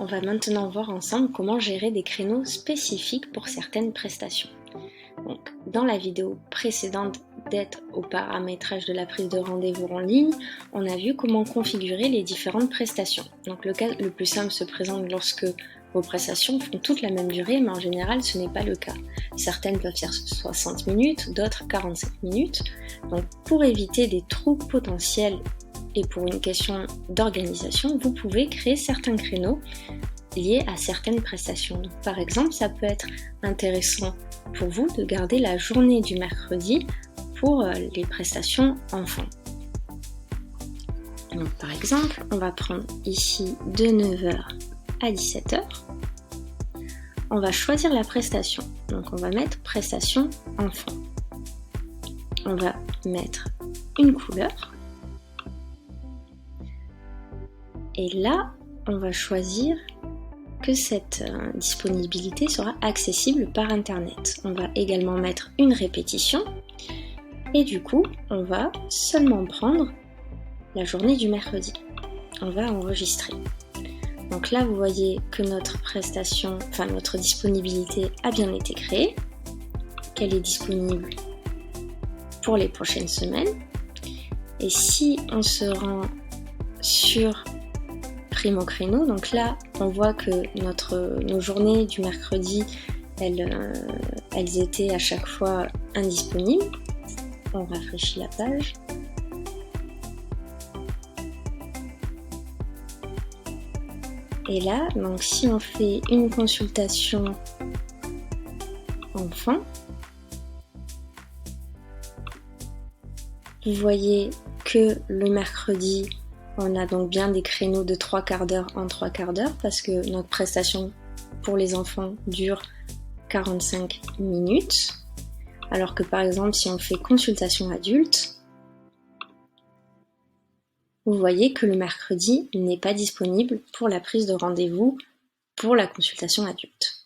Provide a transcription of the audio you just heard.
va maintenant voir ensemble comment gérer des créneaux spécifiques pour certaines prestations. Donc, dans la vidéo précédente d'aide au paramétrage de la prise de rendez-vous en ligne, on a vu comment configurer les différentes prestations. Donc le cas le plus simple se présente lorsque vos prestations font toutes la même durée, mais en général ce n'est pas le cas. Certaines peuvent faire 60 minutes, d'autres 45 minutes. Donc pour éviter des trous potentiels et pour une question d'organisation, vous pouvez créer certains créneaux liés à certaines prestations. Donc, par exemple, ça peut être intéressant pour vous de garder la journée du mercredi pour les prestations enfants. Donc, par exemple, on va prendre ici de 9h à 17h. On va choisir la prestation. Donc, on va mettre prestation enfant. On va mettre une couleur. Et là, on va choisir que cette disponibilité sera accessible par internet. On va également mettre une répétition et du coup on va seulement prendre la journée du mercredi. On va enregistrer. Donc là vous voyez que notre disponibilité a bien été créée, qu'elle est disponible pour les prochaines semaines. Et si on se rend sur Primo Créneau, donc là on voit que nos journées du mercredi elles étaient à chaque fois indisponibles. On rafraîchit la page et là donc si on fait une consultation enfant, vous voyez que le mercredi on a donc bien des créneaux de 3/4 d'heure en 3/4 d'heure parce que notre prestation pour les enfants dure 45 minutes. Alors que par exemple, si on fait consultation adulte, vous voyez que le mercredi n'est pas disponible pour la prise de rendez-vous pour la consultation adulte.